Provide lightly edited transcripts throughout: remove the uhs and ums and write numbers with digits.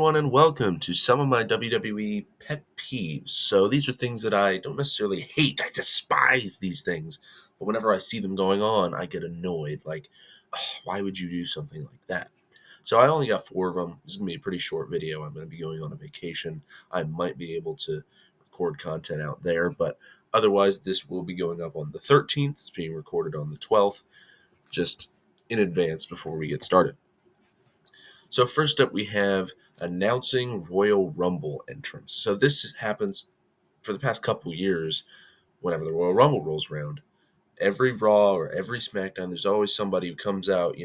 Everyone, and welcome to some of my WWE Pet Peeves. So these are things that I don't necessarily hate. I despise these things. But whenever I see them going on, I get annoyed. Like, why would you do something like that? So I only got 4 of them. This is going to be a pretty short video. I'm going to be going on a vacation. I might be able to record content out there. But otherwise, this will be going up on the 13th. It's being recorded on the 12th, just in advance before we get started. So first up, we have announcing Royal Rumble entrance. So this happens for the past couple years. Whenever the Royal Rumble rolls around, every Raw or every SmackDown, there's always somebody who comes out,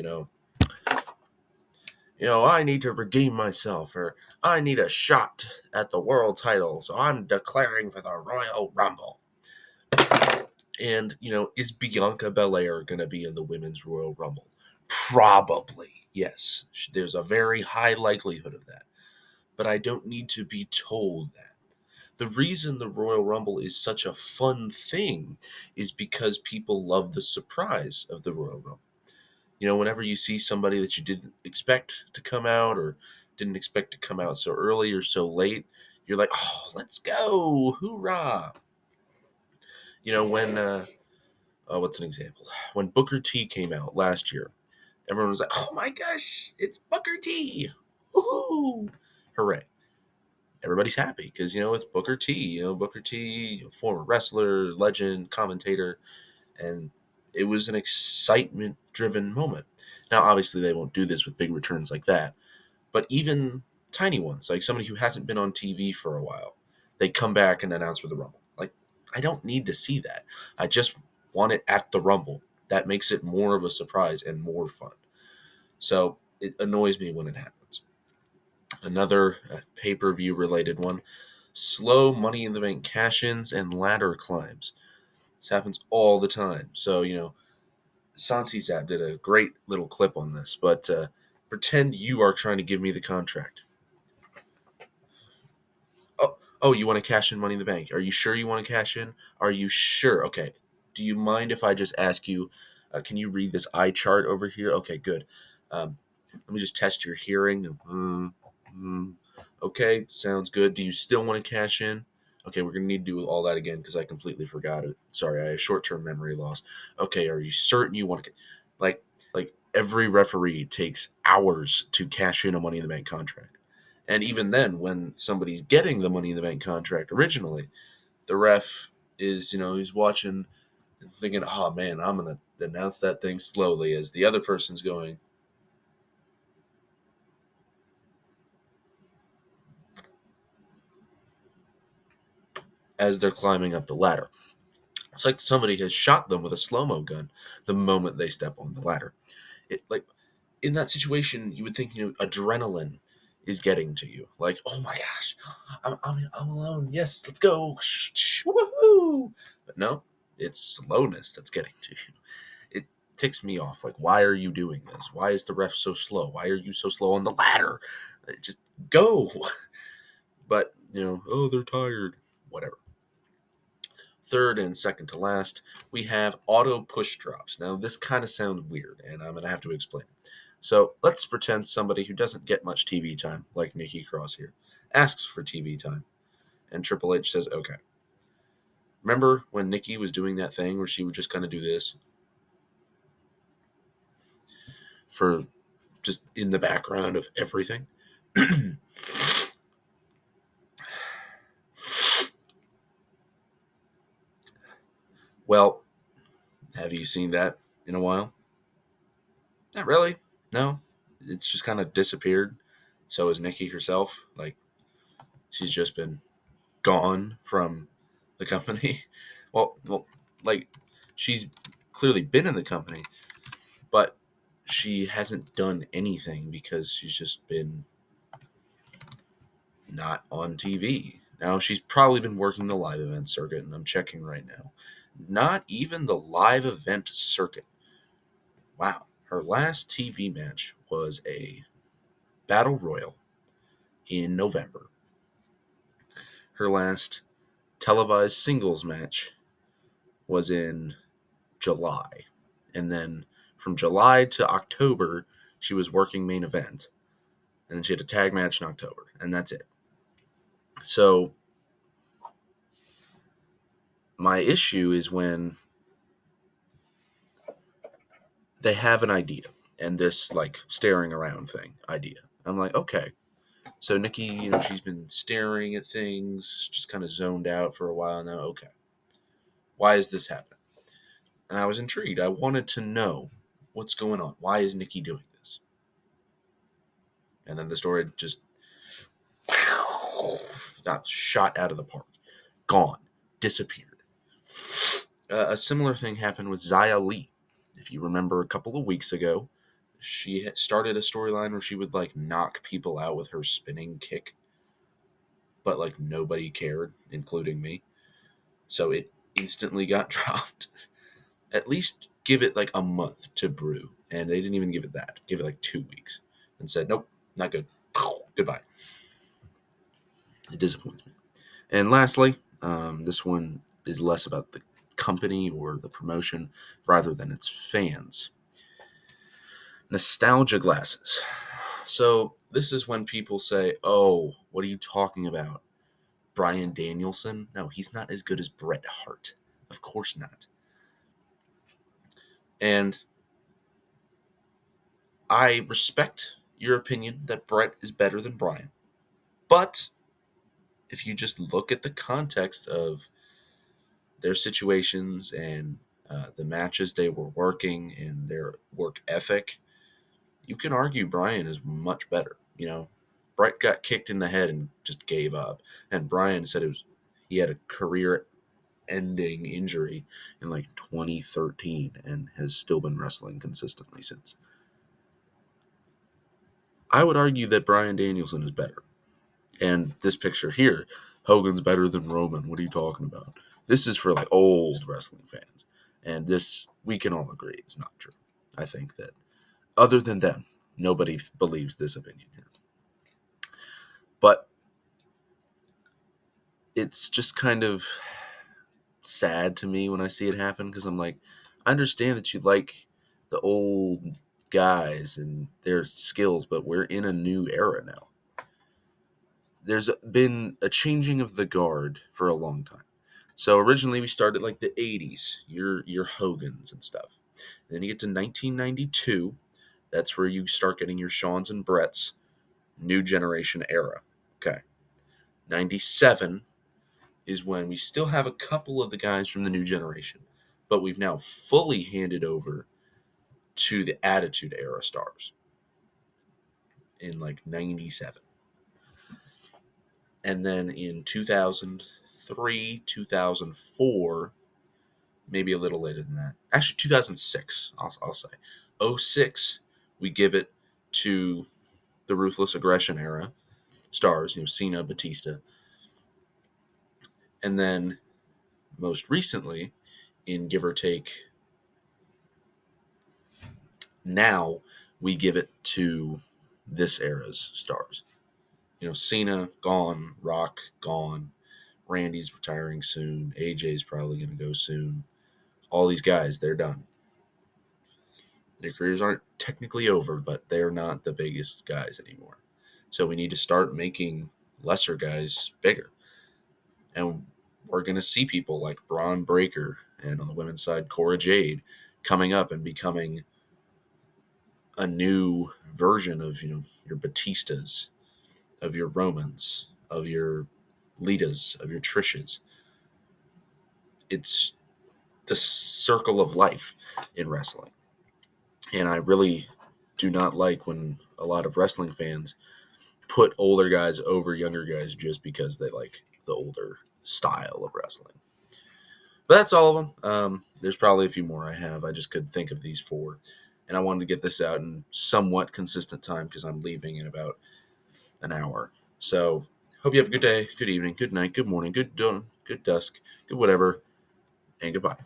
I need to redeem myself, or I need a shot at the world title, so I'm declaring for the Royal Rumble. And, is Bianca Belair going to be in the Women's Royal Rumble? Probably, yes. There's a very high likelihood of that. But I don't need to be told that. The reason the Royal Rumble is such a fun thing is because people love the surprise of the Royal Rumble. Whenever you see somebody that you didn't expect to come out or didn't expect to come out so early or so late, you're like, oh, let's go, hoorah. What's an example? When Booker T came out last year, everyone was like, oh my gosh, it's Booker T. Woohoo! Hooray. Everybody's happy because, it's Booker T. Booker T, former wrestler, legend, commentator, and it was an excitement-driven moment. Now, obviously, they won't do this with big returns like that, but even tiny ones, like somebody who hasn't been on TV for a while, they come back and announce for the Rumble. Like, I don't need to see that. I just want it at the Rumble. That makes it more of a surprise and more fun. So it annoys me when it happens. Another pay-per-view related one, slow Money in the Bank cash-ins and ladder climbs. This happens all the time. So, Santi's app did a great little clip on this, but pretend you are trying to give me the contract. Oh, you want to cash in Money in the Bank? Are you sure you want to cash in? Are you sure? Okay. Do you mind if I just ask you, can you read this eye chart over here? Okay, good. Let me just test your hearing. Okay, sounds good. Do you still want to cash in? Okay, we're going to need to do all that again because I completely forgot it. Sorry, I have short-term memory loss. Okay, are you certain you want to... Like every referee takes hours to cash in a Money in the Bank contract. And even then, when somebody's getting the Money in the Bank contract originally, the ref is, he's watching and thinking, oh man, I'm going to announce that thing slowly as the other person's going, as they're climbing up the ladder. It's like somebody has shot them with a slow-mo gun the moment they step on the ladder. In that situation, you would think, adrenaline is getting to you. Like, oh my gosh, I'm alone. Yes, let's go. Woohoo! But no, it's slowness that's getting to you. It ticks me off. Like, why are you doing this? Why is the ref so slow? Why are you so slow on the ladder? Just go. But, oh, they're tired. Whatever. Third and second to last, we have auto push drops. Now, this kind of sounds weird, and I'm going to have to explain it. So, let's pretend somebody who doesn't get much TV time, like Nikki Cross here, asks for TV time, and Triple H says, okay. Remember when Nikki was doing that thing where she would just kind of do this? For just in the background of everything? Well, have you seen that in a while? Not really. No. It's just kind of disappeared. So is Nikki herself. Like, she's just been gone from the company. Well, like, she's clearly been in the company, but she hasn't done anything because she's just been not on TV. Now, she's probably been working the live event circuit, and I'm checking right now. Not even the live event circuit. Wow. Her last TV match was a Battle Royal in November. Her last televised singles match was in July. And then from July to October, she was working main event. And then she had a tag match in October, and that's it. So my issue is when they have an idea and this like staring around thing idea. I'm like, okay. So Nikki, she's been staring at things, just kind of zoned out for a while now. Okay. Why is this happening? And I was intrigued. I wanted to know what's going on. Why is Nikki doing this? And then the story just got shot out of the park. Gone. Disappeared. A similar thing happened with Xia Li. If you remember a couple of weeks ago, she had started a storyline where she would like knock people out with her spinning kick, but like nobody cared, including me. So it instantly got dropped. At least give it like a month to brew. And they didn't even give it that. Give it like 2 weeks. And said, nope, not good. Goodbye. It disappoints me. And lastly, this one is less about the company or the promotion rather than its fans. Nostalgia glasses. So this is when people say, oh, what are you talking about? Bryan Danielson? No, he's not as good as Bret Hart. Of course not. And I respect your opinion that Bret is better than Bryan. But if you just look at the context of their situations and the matches they were working and their work ethic, you can argue Bryan is much better. Bret got kicked in the head and just gave up. And Bryan said he had a career-ending injury in like 2013 and has still been wrestling consistently since. I would argue that Bryan Danielson is better. And this picture here, Hogan's better than Roman. What are you talking about? This is for like old wrestling fans. And this, we can all agree, is not true. I think that other than them, nobody believes this opinion here. But it's just kind of sad to me when I see it happen because I'm like, I understand that you like the old guys and their skills, but we're in a new era now. There's been a changing of the guard for a long time. So originally we started like the 80s, your Hogans and stuff. Then you get to 1992. That's where you start getting your Shawns and Bretts, new generation era. Okay. 97 is when we still have a couple of the guys from the new generation, but we've now fully handed over to the Attitude Era stars in like 97. And then in 2003, 2004, maybe a little later than that. Actually, 2006, I'll say. 06, we give it to the Ruthless Aggression era stars, Cena, Batista. And then most recently, in give or take, now we give it to this era's stars. Cena, gone. Rock, gone. Randy's retiring soon. AJ's probably going to go soon. All these guys, they're done. Their careers aren't technically over, but they're not the biggest guys anymore. So we need to start making lesser guys bigger. And we're going to see people like Braun Breaker and on the women's side, Cora Jade coming up and becoming a new version of, your Batistas, of your Romans, of your Litas, of your Trishas. It's the circle of life in wrestling. And I really do not like when a lot of wrestling fans put older guys over younger guys just because they like the older style of wrestling. But that's all of them. There's probably a few more I have. I just couldn't think of these 4. And I wanted to get this out in somewhat consistent time because I'm leaving in about an hour. So hope you have a good day, good evening, good night, good morning, good dusk, good whatever, and goodbye.